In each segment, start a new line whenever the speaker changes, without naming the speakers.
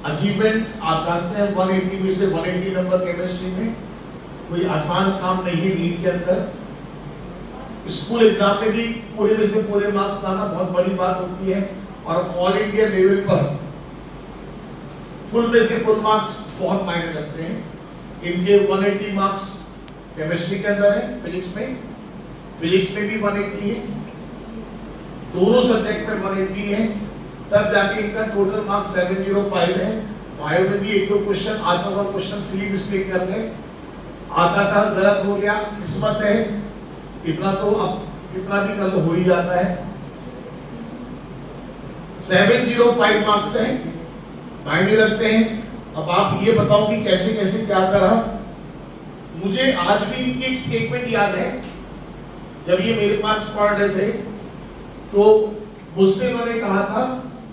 Achievement आप जानते हैं 180 में से 180 नंबर केमिस्ट्री में कोई आसान काम नहीं है। नीट के अंदर स्कूल एग्जाम में भी पूरे में से पूरे मार्क्स लाना बहुत बड़ी बात होती है, और ऑल इंडिया लेवल पर फुल में से फुल मार्क्स बहुत मायने रखते हैं। इनके 180 मार्क्स केमिस्ट्री के अंदर है, फिजिक्स में भी 180 है, दोनों सब्जेक्ट में 180 है, तब जाके इनका टोटल मार्क्स 705 है। बायो में भी एक दो क्वेश्चन आता हुआ क्वेश्चन सिली मिस्टेक कर गए, आता था गलत हो गया, किस्मत है, इतना तो अब कितना भी कर लो हो ही जाता है। 705 मार्क्स है, मायने रखते हैं। अब आप ये बताओ कि कैसे कैसे क्या करा। मुझे आज भी इनकी एक स्टेटमेंट याद है, जब ये मेरे पास पढ़ रहे थे तो मुझसे इन्होंने कहा था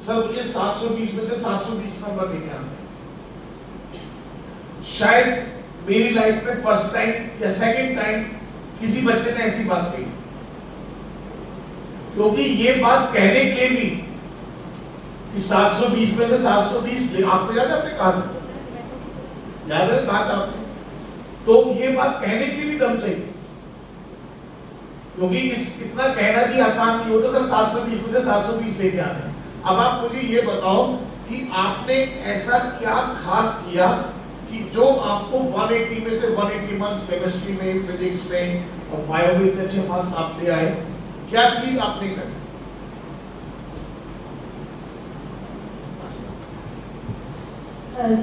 सर मुझे 720 में से 720 नंबर लेके आना है। शायद मेरी लाइफ में फर्स्ट टाइम या सेकंड टाइम किसी बच्चे ने ऐसी बात कही, क्योंकि ये बात कहने के लिए भी कि 720 में से 720 आपको याद है आपने कहा था, याद है कहा था आपने, तो ये बात कहने के लिए भी दम चाहिए, क्योंकि इतना कहना भी आसान नहीं होता सर 720 में से 720 लेके आना है। अब आप मुझे ये बताओ कि आपने ऐसा क्या खास किया कि जो आपको 180 में से 180 मार्क्स केमिस्ट्री में, फिजिक्स में और बायो में इतने अच्छे मार्क्स आप ले आए, क्या चीज आपने करी?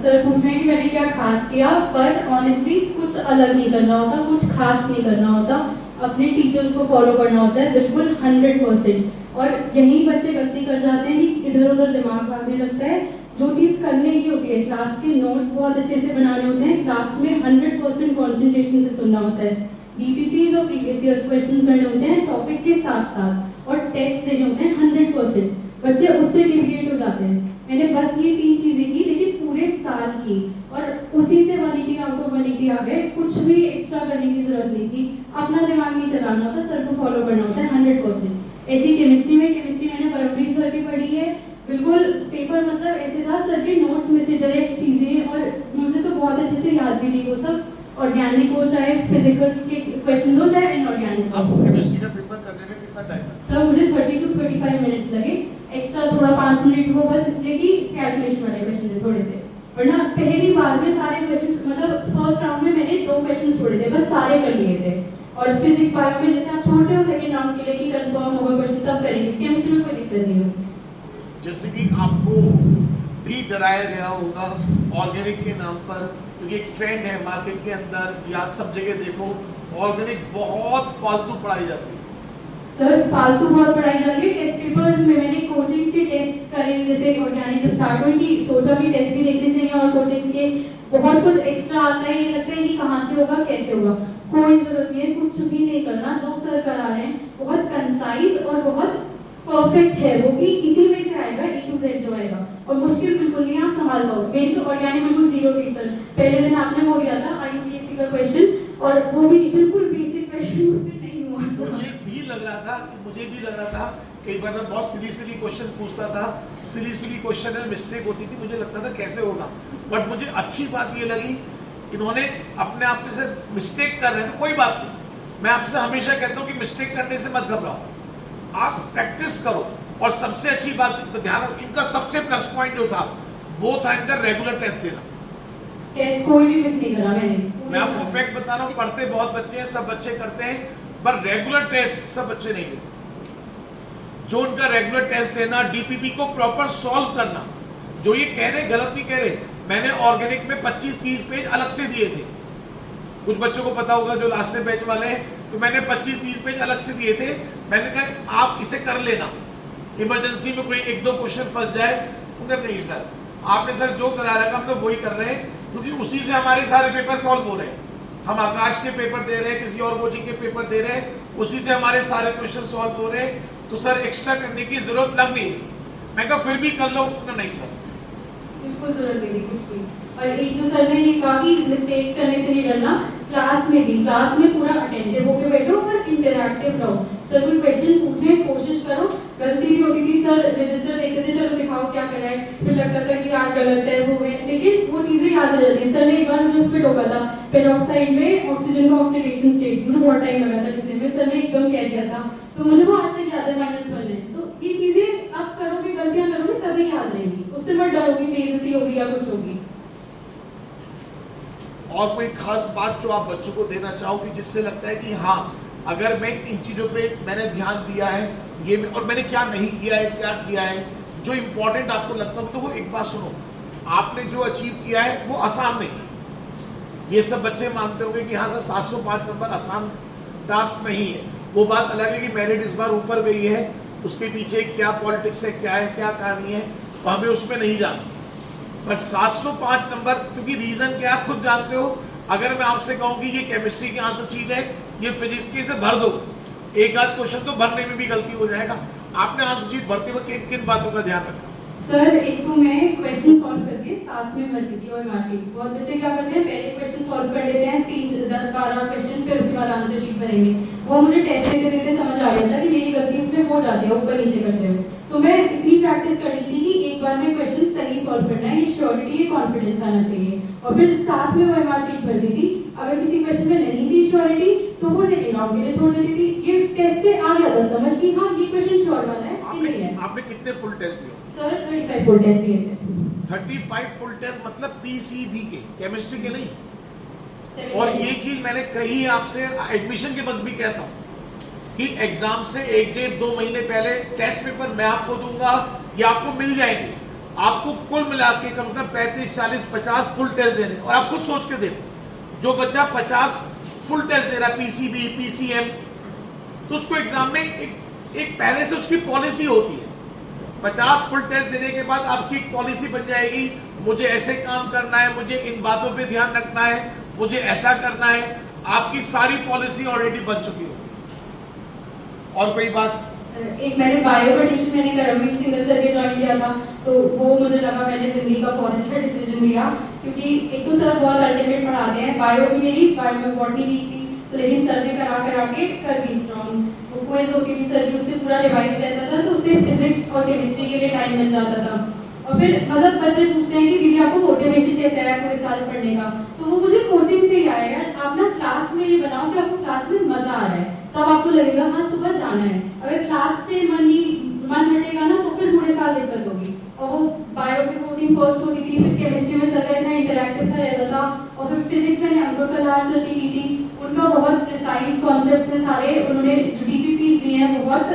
सर पूछ रहे हैं कि मैंने क्या खास किया, पर ऑनेस्टली कुछ अलग नहीं करना होता, कुछ खास नहीं करना होता, अपने टीचर्स को फॉलो करना होता है बिल्कुल 100%। और यही बच्चे गलती कर जाते हैं कि इधर उधर दिमाग भागने लगता है। जो चीज़ करने की होती है, क्लास के नोट्स बहुत अच्छे से बनाने होते हैं, क्लास में 100% कॉन्सेंट्रेशन से सुनना होता है, डीपीपीज और प्रीवियस ईयर क्वेश्चन करने होते हैं टॉपिक के साथ साथ, और टेस्ट देने होते हैं 100%। बच्चे उससे डिविएट हो जाते हैं। मैंने बस ये 3 चीज़ें की, लेकिन पूरे साल की, और उसी से 180 आउट ऑफ 180 आ गए। कुछ भी एक्स्ट्रा करने की जरूरत नहीं थी, अपना दिमाग नहीं चलाना होता, सर को फॉलो करना होता है 100%। ऐसी केमिस्ट्री मैंने परमवीर सर की पढ़ी है, बिल्कुल पेपर मतलब ऐसे था, सर के नोट्स में से डायरेक्ट चीज़ें, और मुझे तो बहुत अच्छे से याद भी थी वो सब, ऑर्गेनिक हो चाहे फिजिकल के क्वेश्चन हो चाहे इनऑर्गेनिक।
आपको केमिस्ट्री का पेपर करने में कितना टाइम लगा?
सर मुझे 30 to 35 मिनट्स लगे, एक्स्ट्रा थोड़ा 5 मिनट वो बस इसलिए कि कैलकुलेशन वाले क्वेश्चन थे थोड़े से, वरना पहली बार में सारे क्वेश्चन, मतलब फर्स्ट राउंड में मैंने 2 क्वेश्चन छोड़े थे, बस सारे कर लिए थे। और फिजिक्स बायो में जैसे आप छोड़ते हो सेकंड राउंड के लिए कि कंफर्म होगा क्वेश्चन तब करेंगे, केमिस्ट्री में कोई दिक्कत नहीं होगी।
जैसे कि आपको भी डराया गया होगा ऑर्गेनिक के नाम पर, क्योंकि एक ट्रेंड है मार्केट के अंदर या सब जगह देखो ऑर्गेनिक बहुत फालतू पढ़ाई जाती है।
सर फालतू बहुत पढ़ाई जाती है। टेस्ट पेपर्स में मैंने कोचिंग्स के टेस्ट करे, जैसे ऑर्गेनिक जब स्टार्ट हुई कि सोचा कि टेस्ट भी देखने चाहिए, और कोचिंग्स के बहुत कुछ एक्स्ट्रा आता है, ये लगता है कि कहाँ से होगा कैसे होगा, कोई जरूरत नहीं है, कुछ भी नहीं करना। जो सर करा रहे हैं बहुत कंसाइज और बहुत परफेक्ट है, वो भी इसी में से आएगा, A to Z जो आएगा, और मुश्किल बिल्कुल नहीं, आप संभाल पाओ। मेरी तो ऑर्गेनिक बिल्कुल 0 थी सर, पहले दिन आपने वो दिया था IUPAC का क्वेश्चन, और वो भी बिल्कुल बेसिक क्वेश्चन मुझसे नहीं हुआ।
मुझे भी लग रहा था कई बार मैं बहुत सिली क्वेश्चन पूछता था, सिली क्वेश्चन में मिस्टेक होती थी, मुझे लगता था कैसे होगा, बट मुझे अच्छी बात ये लगी इन्होंने अपने आप में से मिस्टेक कर रहे हैं तो कोई बात नहीं। मैं आपसे हमेशा कहता हूँ कि मिस्टेक करने से मत घबराओ, आप प्रैक्टिस करो। और सबसे अच्छी बात ध्यान रखो, इनका सबसे प्लस पॉइंट जो था वो था इनका रेगुलर टेस्ट देना।
टेस्ट कोई भी मिस नहीं करा मैंने।
मैं आपको फैक्ट बता रहा हूँ, पढ़ते बहुत बच्चे हैं, सब बच्चे करते हैं, पर रेगुलर टेस्ट सब बच्चे नहीं देते। जो उनका रेगुलर टेस्ट देना, डीपीपी को प्रॉपर सॉल्व करना, जो ये कह रहे गलत नहीं कह रहे, मैंने ऑर्गेनिक में 25-30 पेज अलग से दिए थे, कुछ बच्चों को पता होगा जो लास्ट बैच वाले हैं, तो मैंने 25-30 पेज अलग से दिए थे। मैंने कहा आप इसे कर लेना, इमरजेंसी में कोई 1-2 क्वेश्चन फंस जाए। उधर नहीं सर, आपने सर जो करा रखा हम लोग वही कर रहे हैं, क्योंकि उसी से हमारे सारे पेपर सॉल्व हो रहे हैं। हम आकाश के पेपर दे रहे हैं, किसी और कोचिंग के पेपर दे रहे हैं, उसी से हमारे सारे क्वेश्चन सॉल्व हो रहे हैं, तो सर एक्स्ट्रा करने की जरूरत लग नहीं रही। मैं कहा फिर भी कर लो, नहीं सर
बिल्कुल जरूरत नहीं कुछ भी। और एक जो सर ने ये कहा कि मिस्टेक्स करने से नहीं डरना, क्लास में पूरा अटेंटिव होकर बैठो और इंटरैक्टिव रहो। सर कोई क्वेश्चन पूछने की कोशिश करो, गलती भी होती थी, सर रजिस्टर देखते थे, चलो दिखाओ क्या कर रहा है, फिर लगता था कि यार गलत है वो है, लेकिन वो चीज़ें याद रह जाती हैं। सर ने एक बार मुझे उस पर टोका था, पेरोक्साइड में ऑक्सीजन का ऑक्सीडेशन स्टेट, मुझे बहुत टाइम लगा था लिखने में, सर ने एकदम कह दिया था, तो मुझे वो आज तक याद है -1 है। तो ये चीज़ें आप करोगे, गलतियाँ करोगे तभी याद रहेंगी, उससे मत डरो कि बेइज्जती होगी या कुछ होगी।
और कोई खास बात जो आप बच्चों को देना चाहो कि जिससे लगता है कि हाँ, अगर मैं इन चीज़ों पे मैंने ध्यान दिया है, ये और मैंने क्या नहीं किया है, क्या किया है, जो इम्पोर्टेंट आपको लगता हो, तो वो एक बात सुनो, आपने जो अचीव किया है वो आसान नहीं है। ये सब बच्चे मानते होंगे कि हाँ सर 705 नंबर आसान टास्क नहीं है। वो बात अलग है कि मेरिट इस बार ऊपर गई है, उसके पीछे क्या पॉलिटिक्स है, क्या है, क्या कहानी है, तो हमें उसमें नहीं जाना। पर 705 नंबर, क्योंकि रीज़न क्या आप खुद जानते हो। अगर मैं आपसे कहूँ कि ये केमिस्ट्री की आंसर शीट है, ये फिजिक्स की, इसे भर दो, एक आध क्वेश्चन तो भरने में भी गलती हो जाएगा। आपने आंसर शीट भरते वक्त किन किन बातों का ध्यान रखा?
सर एक तो मैं क्वेश्चन सॉल्व करके साथ में भरती थी और मार्कशीट। बहुत बच्चे क्या करते हैं, पहले क्वेश्चन सॉल्व कर लेते हैं 3, 10, 12 क्वेश्चन, फिर उसके बाद आंसर शीट भरेंगे। वो मुझे टेस्ट देते देते समझ आ गया था कि मेरी गलती उसमें हो जाती है ऊपर नीचे करते हुए। तो मैं इतनी प्रैक्टिस करनी थी कि एक बार में क्वेश्चन सही सॉल्व करना है, ये श्योरिटी, ये कॉन्फिडेंस आना चाहिए, और फिर साथ में वो मार्कशीट भरती थी। अगर किसी क्वेश्चन में नहीं थी श्योरिटी तो वो सेकंड राउंड के लिए छोड़ देती थी। ये टेस्ट से आ गया था समझ कि हाँ ये क्वेश्चन श्योर वाला है कि नहीं है।
आपने कितने फुल टेस्ट दिए?
सर 35 फुल टेस्ट दिए थे।
35 फुल टेस्ट मतलब पीसीबी के, केमिस्ट्री के नहीं।
70
और ये चीज मैंने कही आपसे एडमिशन के वक्त भी कहता हूँ कि एग्जाम से 1 डेढ़ 2 महीने पहले टेस्ट पेपर मैं आपको दूंगा या आपको मिल जाएंगे। आपको कुल मिला के कम से कम 35, 40, 50 फुल टेस्ट देने, और आप खुद सोच के देखो, जो बच्चा 50 फुल टेस्ट दे रहा है पीसीबी, पीसीएम, तो उसको एग्जाम में एक पहले से उसकी पॉलिसी होती है। 50 फुल टेस्ट देने के बाद आपकी एक पॉलिसी बन जाएगी, मुझे ऐसे काम करना है, मुझे इन बातों पे ध्यान रखना है, मुझे ऐसा करना है। आपकी सारी पॉलिसी ऑलरेडी बन चुकी होगी। और कोई बात?
एक मैंने बायो का ट्यूशन मैंने करमवीर सिंगल सर के ज्वाइन किया था, तो वो मुझे लगा मैंने जिंदगी का बहुत अच्छा डिसीजन लिया, क्योंकि एक तो सर बहुत अल्टीमेट पढ़ाते हैं। बायो भी मेरी बायो में 40 वीक थी, तो लेकिन सर ने करा के कर दी स्ट्रॉन्ग। वो क्विज होती थी सर की, उससे पूरा रिवाइज रहता था, तो उससे फिजिक्स और केमिस्ट्री के लिए टाइम मिल जाता था। और फिर मतलब बच्चे पूछते हैं कि दीदी आपको मोटिवेशन कैसे आया पूरे साल पढ़ने का, तो वो मुझे कोचिंग से ही आया यार। आप ना क्लास में ये बनाओ कि आपको क्लास में मजा आ रहा है, तब आपको लगेगा हाँ सुबह जाना है। अगर क्लास से मन हटेगा ना तो फिर पूरे साल दिक्कत होगी। और वो बायो की कोचिंग फर्स्ट होती थी, फिर केमिस्ट्री में सर का इतना इंटरेक्टिव सा रहता था, और फिर फिजिक्स में अंकुर कलार सर की थी, उनका बहुत प्रिसाइज कॉन्सेप्ट से सारे उन्होंने जो डीपीपीज दिए हैं बहुत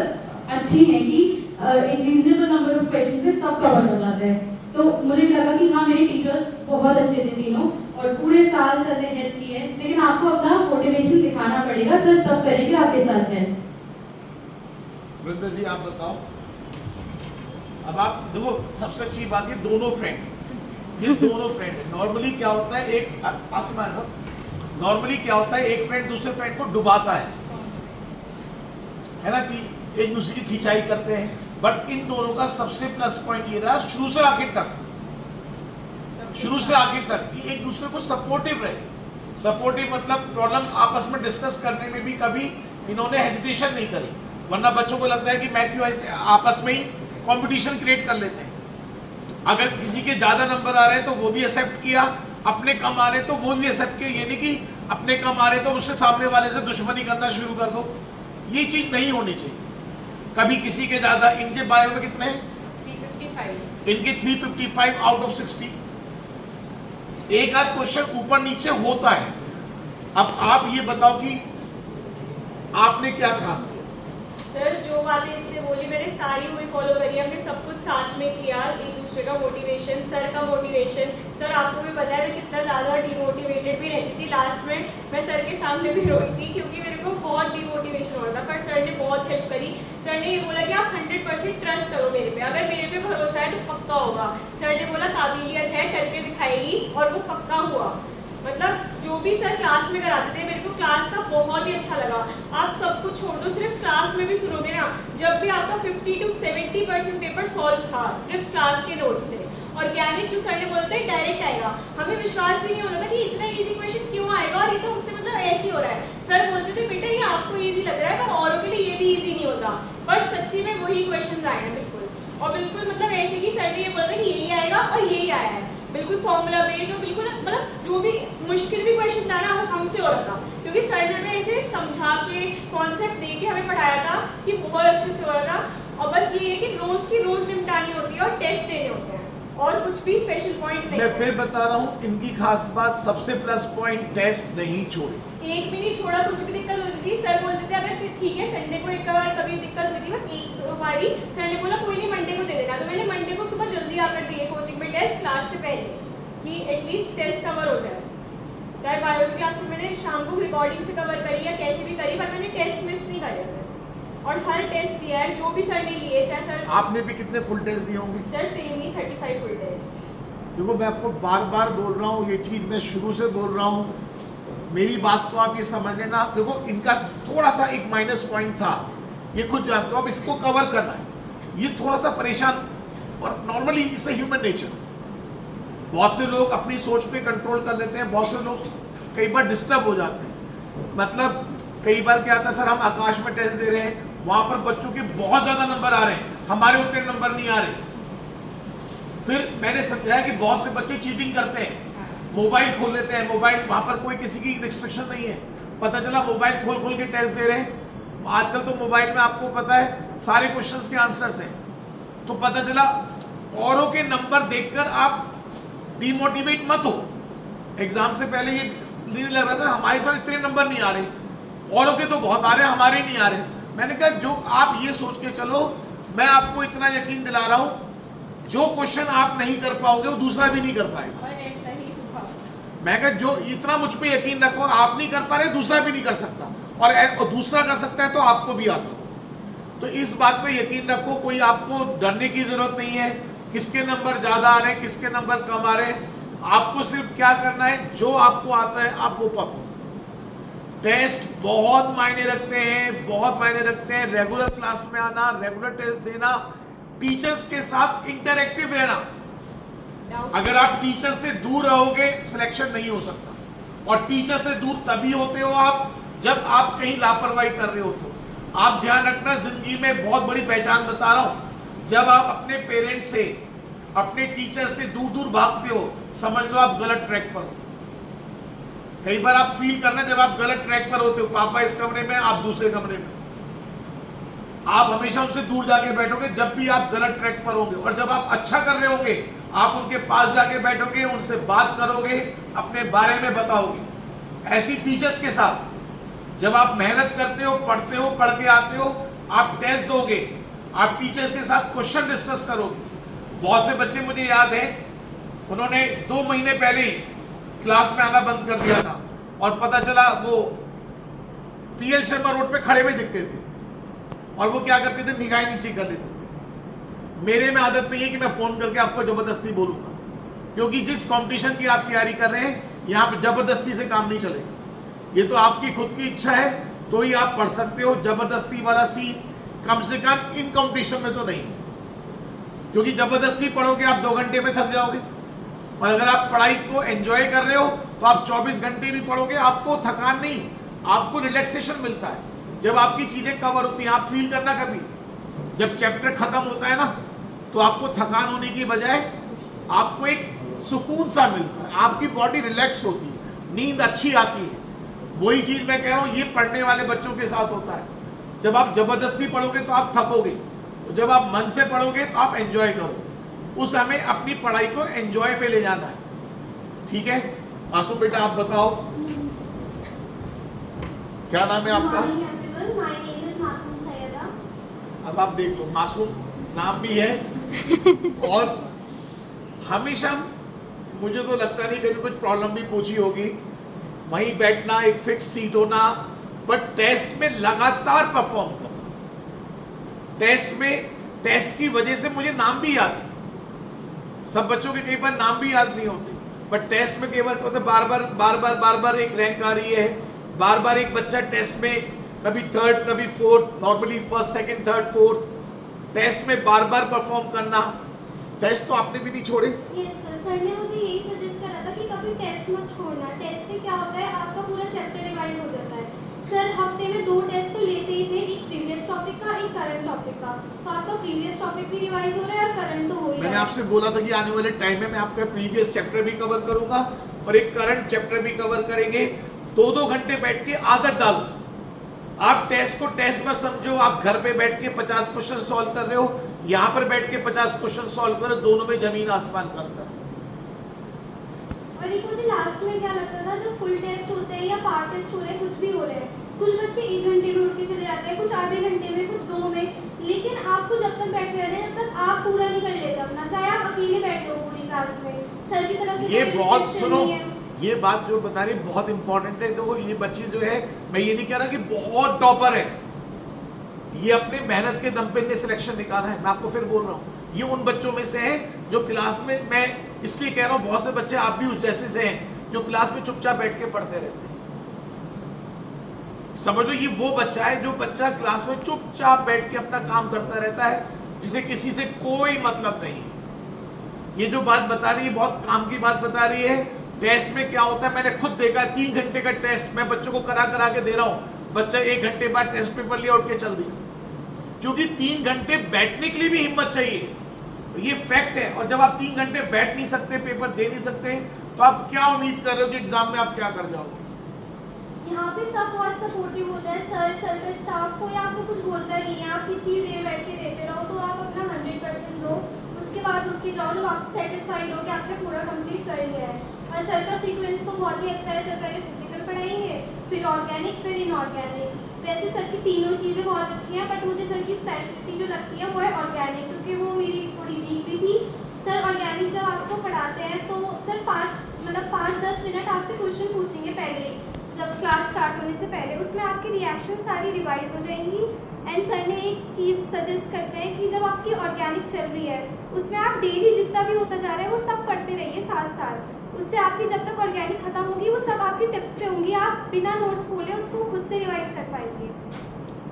अच्छी हैं कि एक रीजनेबल नंबर ऑफ क्वेश्चंस में सब कवर हो जाता है। तो मुझे लगा कि हाँ मेरे टीचर्स बहुत अच्छे थे तीनों, और पूरे साल सर ने हेल्प की है, लेकिन आपको अपना मोटिवेशन दिखाना पड़ेगा, सर तब करेंगे आपके साथ हेल्प।
वृंदा जी आप बताओ। अब आप देखो, सबसे अच्छी बात ये दोनों फ्रेंड है। नॉर्मली क्या होता है, नॉर्मली क्या होता है, एक फ्रेंड दूसरे फ्रेंड को डुबाता है ना, कि एक दूसरे की खिंचाई करते हैं। बट इन दोनों का सबसे प्लस पॉइंट ये रहा शुरू से आखिर तक कि एक दूसरे को सपोर्टिव रहे। सपोर्टिव मतलब प्रॉब्लम आपस में डिस्कस करने में भी कभी इन्होंने हेजिटेशन नहीं करी, वरना बच्चों को लगता है कि मैं क्यों, आपस में ही कंपटीशन क्रिएट कर लेते हैं। अगर किसी के ज़्यादा नंबर आ रहे हैं तो वो भी एक्सेप्ट किया, अपने कम आ रहे तो वो भी एक्सेप्ट किया। ये नहीं कि अपने कम आ रहे तो उससे सामने वाले से दुश्मनी करना शुरू कर दो, ये चीज़ नहीं होनी चाहिए। कभी किसी के ज़्यादा, इनके बायो में कितने हैं? 355। इनके 355 आउट ऑफ 60। एक आध क्वेश्चन ऊपर नीचे होता है। अब आप ये बताओ कि आपने क्या खास किया?
सर जो बातें इसने बोली मैंने सारी वही फॉलो करी, हमने सब कुछ साथ में किया, एक दूसरे का मोटिवेशन, सर का मोटिवेशन। सर आपको भी पता है मैं कितना ज़्यादा डिमोटिवेटेड भी रहती थी, लास्ट में मैं सर के सामने भी रोई थी क्योंकि मेरे को बहुत डिमोटिवेशन हो रहा था, पर सर ने बहुत हेल्प करी। सर ने ये बोला कि आप 100% ट्रस्ट करो मेरे पे, अगर मेरे पे भरोसा है तो पक्का होगा। सर ने बोला काबिलियत है, करके दिखाएगी, और वो पक्का हुआ। मतलब जो भी सर क्लास में कराते थे मेरे को क्लास का बहुत ही अच्छा लगा। आप सब कुछ छोड़ दो, सिर्फ क्लास में भी सुनोगे ना, जब भी आपका 50 to 70% पेपर सॉल्व था सिर्फ क्लास के नोट से। और ज्ञानिक जो सर ने बोलते हैं डायरेक्ट आएगा, हमें विश्वास भी नहीं होता था कि इतना इजी क्वेश्चन क्यों आएगा, और ये तो हमसे मतलब ऐसे ही हो रहा है। सर बोलते थे बेटा ये आपको इजी लग रहा है पर औरों के लिए ये भी इजी नहीं होता। पर सच्ची में वही क्वेश्चन आए हैं बिल्कुल, और बिल्कुल मतलब ऐसे कि सर ने ये बोला था कि यही आएगा और यही आया है, बिल्कुल फॉर्मूला बेस्ड, और बिल्कुल मतलब जो भी मुश्किल भी क्वेश्चन था ना वो हमसे हो रहा था, क्योंकि सर ने हमें ऐसे समझा के कॉन्सेप्ट दे के हमें पढ़ाया था कि बहुत अच्छे से हो रहा था। और बस ये है कि रोज की रोज निपटानी होती है और टेस्ट देने होते हैं, और कुछ भी स्पेशल पॉइंट नहीं
मैं
है।
फिर बता रहा हूँ, इनकी खास बात सबसे प्लस पॉइंट टेस्ट नहीं छोड़े।
एक भी नहीं छोड़ा, कुछ भी दिक्कत होती थी सर बोलते थे अगर ठीक है संडे को एक बार कभी दिक्कत हुई थी, बस एक दो बारी सर ने बोला कोई नहीं मंडे को दे देना, तो मैंने मंडे को सुबह जल्दी आकर दिए कोचिंग में टेस्ट क्लास से पहले, कि एटलीस्ट टेस्ट कवर हो जाए। चाहे बायो क्लास में मैंने शाम को रिकॉर्डिंग से कवर करी या कैसे भी करी, पर मैंने टेस्ट मिस नहीं करे थे, और हर टेस्ट दिया है जो भी सर ने लिए, चाहे सर
आपने भी कितने फुल टेस्ट दिए होंगे?
सर सेम ही 35 फुल टेस्ट।
देखो मैं आपको बार बार बोल रहा हूँ, ये चीज़ मैं शुरू से बोल रहा हूँ, मेरी बात को आप ये समझ लेना। देखो इनका थोड़ा सा एक माइनस पॉइंट था, ये खुद जानते हो, अब इसको कवर करना है, ये थोड़ा सा परेशान, और normally it's a human nature. बहुत से लोग अपनी सोच पे कंट्रोल कर लेते हैं, बहुत से लोग कई बार डिस्टर्ब हो जाते हैं। मतलब कई बार क्या आता है, सर हम आकाश में टेस्ट दे रहे हैं, वहां पर बच्चों के बहुत ज्यादा नंबर आ रहे हैं, हमारे उतने नंबर नहीं आ रहे। फिर मैंने समझाया कि बहुत से बच्चे चीटिंग करते हैं, मोबाइल खोल लेते हैं, मोबाइल वहां पर कोई किसी की रिस्ट्रिक्शन नहीं है, पता चला मोबाइल खोल खोल के टेस्ट दे रहे हैं। आजकल तो मोबाइल में आपको पता है सारे क्वेश्चंस के आंसर्स हैं, तो पता चला औरों के नंबर देखकर आप डिमोटिवेट मत हो। एग्जाम से पहले ये लग रहा था हमारे साथ इतने नंबर नहीं आ रहे, औरों के तो बहुत आ रहे हैं, हमारे नहीं आ रहे। मैंने कहा जो आप ये सोच के चलो, मैं आपको इतना यकीन दिला रहा हूं, जो क्वेश्चन आप नहीं कर पाओगे वो दूसरा भी नहीं कर पाएगा।
और ऐसा ही हुआ।
मैं कहा जो इतना मुझ पे यकीन रखो, आप नहीं कर पा रहे दूसरा भी नहीं कर सकता, और दूसरा कर सकता है तो आपको भी आता हो। तो इस बात पे यकीन रखो, कोई आपको डरने की जरूरत नहीं है किसके नंबर ज्यादा आ रहे हैं किसके नंबर कम आ रहे हैं। आपको सिर्फ क्या करना है, जो आपको आता है आप वो परफॉर्म। टेस्ट बहुत मायने रखते हैं, बहुत मायने रखते हैं। रेगुलर क्लास में आना, रेगुलर टेस्ट देना, टीचर्स के साथ इंटरेक्टिव रहना। अगर आप टीचर से दूर रहोगे सिलेक्शन नहीं हो सकता, और टीचर से दूर तभी होते हो आप जब आप कहीं लापरवाही कर रहे होते हो। आप ध्यान रखना, जिंदगी में बहुत बड़ी पहचान बता रहा हूं, जब आप अपने पेरेंट्स से, अपने टीचर से दूर दूर भागते हो, समझ लो आप गलत ट्रैक पर हो। कई बार आप फील करना जब आप गलत ट्रैक पर होते हो, पापा इस कमरे में, आप दूसरे कमरे में, आप हमेशा उनसे दूर जाके बैठोगे जब भी आप गलत ट्रैक पर होंगे। और जब आप अच्छा कर रहे होंगे आप उनके पास जाके बैठोगे, उनसे बात करोगे, अपने बारे में बताओगे। ऐसी टीचर्स के साथ जब आप मेहनत करते हो, पढ़ते हो, पढ़ के आते हो, आप टेस्ट दोगे, आप टीचर के साथ क्वेश्चन डिस्कस करोगे। बहुत से बच्चे मुझे याद है, उन्होंने 2 महीने पहले ही क्लास में आना बंद कर दिया था, और पता चला वो पीएल शर्मा रोड पे खड़े हुए दिखते थे, और वो क्या करते थे, निगाहें नीचे कर लेते थे। मेरे में आदत नहीं है कि मैं फोन करके आपको जबरदस्ती बोलूंगा, क्योंकि जिस कंपटीशन की आप तैयारी कर रहे हैं यहाँ पे जबरदस्ती से काम नहीं चलेगा। ये तो आपकी खुद की इच्छा है तो ही आप पढ़ सकते हो। जबरदस्ती वाला सीन कम से कम इन कंपटीशन में तो नहीं है, क्योंकि जबरदस्ती पढ़ोगे आप 2 घंटे में थक जाओगे, और अगर आप पढ़ाई को एंजॉय कर रहे हो तो आप 24 घंटे भी पढ़ोगे, आपको थकान नहीं, आपको रिलैक्सेशन मिलता है जब आपकी चीजें कवर होती हैं। आप फील करना कभी जब चैप्टर खत्म होता है ना, तो आपको थकान होने की बजाय आपको एक सुकून सा मिलता है, आपकी बॉडी रिलैक्स होती है, नींद अच्छी आती है। वही चीज मैं कह रहा हूँ, ये पढ़ने वाले बच्चों के साथ होता है। जब आप जबरदस्ती पढ़ोगे तो आप थकोगे, जब आप मन से पढ़ोगे तो आप एंजॉय करोगे। उस हमें अपनी पढ़ाई को एंजॉय पे ले जाना है, ठीक है। मासूम बेटा आप बताओ, क्या नाम है आपका? अब आप देख लो, मासूम नाम भी है, और हमेशा मुझे तो लगता नहीं कभी कुछ प्रॉब्लम भी पूछी होगी, वहीं बैठना, एक फिक्स सीट होना, बट टेस्ट में लगातार परफॉर्म करना। टेस्ट की वजह से मुझे नाम भी याद है। सब बच्चों के कई बार नाम भी याद नहीं होते, बट टेस्ट में केवल होते बार बार एक रैंक आ रही है, बार बार एक बच्चा टेस्ट में कभी 3rd कभी 4th, normally 1st 2nd 3rd 4th, test में बार बार परफॉर्म करना। टेस्ट तो आपने भी नहीं छोड़े।
यस सर, सर ने मुझे यही सजेस्ट करा था कि कभी टेस्ट मत छोड़ना। टेस्ट से क्या होता है, आपका पूरा चैप्टर रिवाइज हो जाता है। सर हफ्ते में 2 टेस्ट तो लेते ही थे, एक प्रीवियस टॉपिक का, एक करंट टॉपिक का। तो आपका प्रीवियस टॉपिक भी रिवाइज हो रहा है और करंट तो हो ही रहा है।
मैंने आपसे बोला था कि आने वाले टाइम में मैं आपका प्रीवियस चैप्टर भी कवर करूंगा और एक करंट चैप्टर भी कवर करेंगे। 2-2 घंटे बैठ के आदत डालो। आप टेस्ट को टेस्ट मत समझो, आप घर पे बैठ के 50 क्वेश्चन सॉल्व कर रहे हो, यहाँ पर बैठ के 50 क्वेश्चन सॉल्व करो, दोनों में जमीन आसमान का अंतर।
और एक मुझे लास्ट में क्या लगता था, जो फुल टेस्ट होते हैं या पार्ट टेस्ट हो रहे हैं, कुछ भी हो रहे हैं, कुछ बच्चे 1 घंटे में उठ के चले जाते हैं, कुछ आधे घंटे में, कुछ 2 में, लेकिन आपको जब तक बैठे रहना है, जब तक आप पूरा नहीं कर लेते अपना, चाहे आप अकेले बैठे हो पूरी क्लास में, सर की तरफ से
ये
कोई
बहुत
restriction
सुनो,
नहीं है।
ये बात जो बता रही बहुत इंपॉर्टेंट है। देखो ये बच्ची जो है, मैं ये नहीं कह रहा कि बहुत टॉपर है, ये अपने मेहनत के दम पे इन्हें सिलेक्शन निकाला है। मैं आपको फिर बोल रहा हूँ, ये उन बच्चों में से है जो क्लास में, मैं इसलिए कह रहा हूँ बहुत से बच्चे आप भी उस जैसे से हैं जो क्लास में चुपचाप बैठ के पढ़ते रहते हैं। समझ लो ये वो बच्चा है जो बच्चा क्लास में चुपचाप बैठ के अपना काम करता रहता है, जिसे किसी से कोई मतलब नहीं है। ये जो बात बता रही है बहुत काम की बात बता रही है। टेस्ट में क्या होता है, मैंने खुद देखा, 3 घंटे का टेस्ट मैं बच्चों को करा के दे रहा हूँ, बच्चा 1 घंटे बाद टेस्ट पेपर लिया उठ के चल दिया, क्योंकि 3 घंटे बैठने के लिए भी हिम्मत चाहिए, ये फैक्ट है। और जब आप 3 घंटे बैठ नहीं सकते, पेपर दे नहीं सकते, तो आप क्या उम्मीद कर रहे हो कि एग्जाम में आप क्या कर जाओगे?
यहाँ पे सब बहुत सपोर्टिव होता है, सर का स्टाफ, कोई आपको कुछ बोलता नहीं है, आप कितनी देर बैठ के देते रहो, तो आप अपना 100% दो, उसके बाद उठ के जाओ जब आप सेटिस्फाइड हो कि आपने पूरा कंप्लीट कर लिया है। और सर का सीक्वेंस तो बहुत ही अच्छा है, सर पहले फिजिकल पढ़ाएंगे, फिर ऑर्गेनिक, फिर इनऑर्गेनिक। वैसे सर की तीनों चीज़ें बहुत अच्छी हैं, बट मुझे सर की स्पेशलिटी जो लगती है वो है ऑर्गेनिक, क्योंकि वो मेरी थोड़ी वीक भी थी। सर ऑर्गेनिक जब आपको पढ़ाते हैं तो सर 5-10 मिनट आपसे क्वेश्चन पूछेंगे पहले, जब क्लास स्टार्ट होने से पहले, उसमें आपकी रिएक्शन सारी रिवाइज हो जाएंगी। एंड सर ने एक चीज़ सजेस्ट करते हैं कि जब आपकी ऑर्गेनिक चल रही है, उसमें आप डेली जितना भी होता जा रहा है वो सब पढ़ते रहिए साथ, उससे आपकी जब तक ऑर्गेनिक खत्म होगी वो सब आपकी टिप्स पे होंगी, आप बिना नोट्स खोले उसको खुद से रिवाइज कर पाएंगे।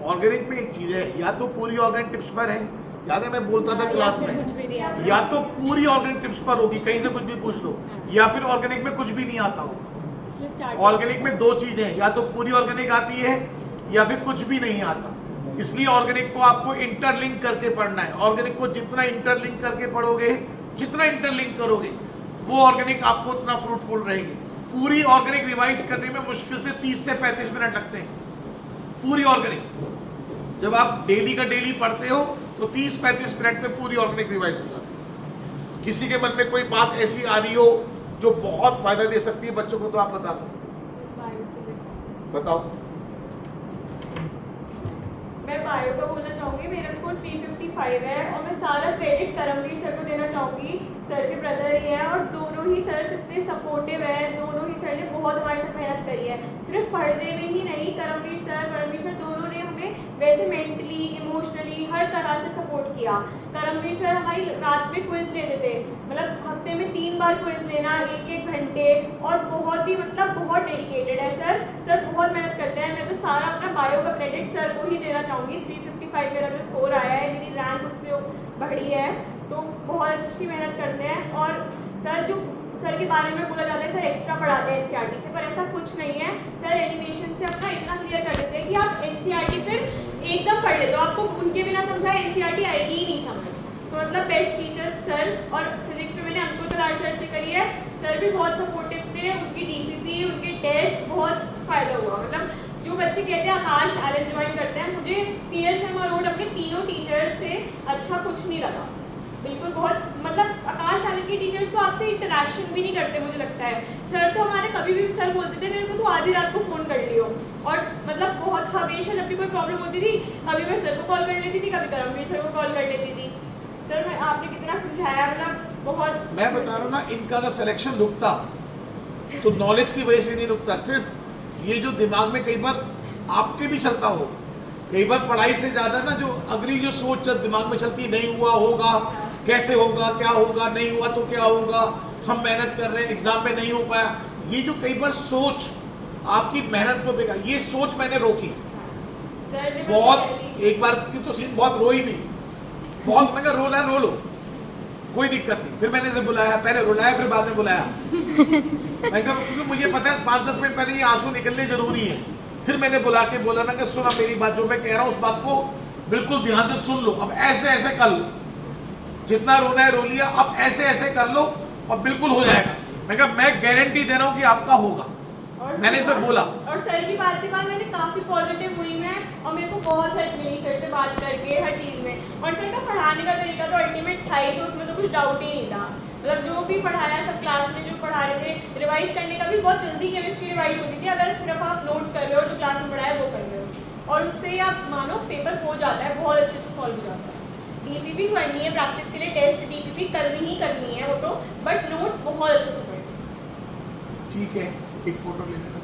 ऑर्गेनिक में एक चीज है, या तो पूरी ऑर्गेनिक टिप्स पर है, याद है मैं बोलता था क्लास में, या तो पूरी ऑर्गेनिक टिप्स पर होगी, कहीं से कुछ भी पूछ लो, या फिर ऑर्गेनिक में कुछ भी नहीं आता हो। ऑर्गेनिक में 2 चीजें हैं, या तो पूरी ऑर्गेनिक आती है या फिर कुछ भी नहीं आता। इसलिए ऑर्गेनिक को आपको इंटरलिंक करके पढ़ना है। ऑर्गेनिक को जितना इंटरलिंक करके पढ़ोगे, जितना इंटरलिंक करोगे, वो ऑर्गेनिक आपको उतना फ्रूटफुल रहेगी। पूरी ऑर्गेनिक रिवाइज करने में मुश्किल से 30 से 35 मिनट लगते हैं, पूरी ऑर्गेनिक। जब आप डेली का डेली पढ़ते हो तो 30-35 मिनट में पूरी ऑर्गेनिक रिवाइज हो जाती है। किसी के मन में कोई बात ऐसी आ रही हो जो बहुत फायदा दे सकती है बच्चों को, तो आप बता सकते हो, बताओ।
मैं बायो का बोलना चाहूँगी, मेरा स्कोर 355 है और मैं सारा क्रेडिट करमवीर सर को देना चाहूँगी। सर के ब्रदर ही हैं और दोनों ही सर इतने सपोर्टिव हैं, दोनों ही सर ने बहुत हमारे साथ मेहनत करी है, सिर्फ पढ़ने में ही नहीं। करमवीर सर, परमवीर सर दोनों ने हमें वैसे मेंटली, इमोशनली हर तरह से सपोर्ट किया। करमवीर सर हमारी रात में क्विज लेते थे, मतलब हफ्ते में 3 बार क्विज लेना, 1-1 घंटे, और बहुत ही बहुत डेडिकेटेड है सर। सर बहुत मेहनत करते हैं। मैं तो सारा अपना बायो का क्रेडिट सर को ही देना चाहूँगी। 355 मेरा जो स्कोर आया है, मेरी रैंक उससे बढ़ी है, तो बहुत अच्छी मेहनत करते हैं। और सर के बारे में बोला जाता है सर एक्स्ट्रा पढ़ाते हैं एनसीईआरटी से, पर ऐसा कुछ नहीं है। सर एनिमेशन से अपना इतना क्लियर कर देते हैं कि आप एनसीईआरटी फिर एकदम पढ़ लेते हो, आपको उनके बिना समझाए एनसीईआरटी आएगी ही नहीं समझ। तो मतलब बेस्ट टीचर्स सर। और फिजिक्स में मैंने अंकुर कलार सर से करी है, सर भी बहुत सपोर्टिव थे, उनकी डीपीपी, उनके टेस्ट बहुत फ़ायदा हुआ। मतलब जो बच्चे कहते हैं आकाश एलन ज्वाइन करते हैं, मुझे पीएल शर्मा रोड अपने तीनों टीचर्स से अच्छा कुछ नहीं लगा, बिल्कुल। बहुत मतलब आकाश एलन की टीचर्स तो आपसे इंटरेक्शन भी नहीं करते मुझे लगता है। सर तो हमारे कभी भी सर बोलते थे मेरे को तो आधी रात को फ़ोन कर लियो, और मतलब बहुत हमेशा जब भी कोई प्रॉब्लम होती थी, कभी मैं सर को कॉल कर लेती थी, कभी करमवीर सर को कॉल कर लेती थी। सर मैं आपने कितना समझाया, मतलब बहुत।
मैं बता रहा हूँ ना, इनका अगर सिलेक्शन रुकता तो नॉलेज की वजह से नहीं रुकता, सिर्फ ये जो दिमाग में कई बार आपके भी चलता हो, कई बार पढ़ाई से ज़्यादा ना जो अगली जो सोच जब दिमाग में चलती, नहीं हुआ होगा, कैसे होगा, क्या होगा, नहीं हुआ तो क्या होगा, हम मेहनत कर रहे हैं, एग्जाम में नहीं हो पाया, ये जो कई बार सोच आपकी मेहनत को बेगा, ये सोच मैंने रोकी बहुत। एक बार की तो सीन बहुत रोई भी, बहुत। मैं रोना रो लो, कोई दिक्कत नहीं। फिर मैंने इसे बुलाया, पहले रुलाया फिर बाद में बुलाया। मैं कहा क्योंकि मुझे पता है 5-10 मिनट पहले ये आंसू निकलने जरूरी है, फिर मैंने बुला के बोला, मैं सुना मेरी बात, जो मैं कह रहा हूँ उस बात को बिल्कुल ध्यान से सुन लो, अब ऐसे ऐसे कर लो, जितना रोना है रो लिया, अब ऐसे ऐसे कर लो और बिल्कुल हो जाएगा। मैं कहा मैं गारंटी दे रहा हूँ कि आपका होगा।
और
मैंने सब बोला।
और सर की बात के बाद मैंने काफ़ी पॉजिटिव हुई मैं, और मेरे को बहुत हेल्प मिली सर से बात करके हर चीज़ में। और सर का पढ़ाने का तरीका तो अल्टीमेट था ही, तो उसमें तो कुछ डाउट ही नहीं था। मतलब जो भी पढ़ाया सब क्लास में जो पढ़ा रहे थे, रिवाइज करने का भी बहुत जल्दी केमिस्ट्री रिवाइज होती थी, अगर सिर्फ आप नोट्स कर रहे हो, जो क्लास में पढ़ाया वो कर रहे हो, और उससे आप मानो पेपर हो जाता है, बहुत अच्छे से सॉल्व हो जाता है। डीपीपी करनी है प्रैक्टिस के लिए, टेस्ट डीपीपी करनी ही करनी है वो तो, बट नोट्स बहुत अच्छे से पढ़नी।
ठीक है, एक फोटो ले लेना।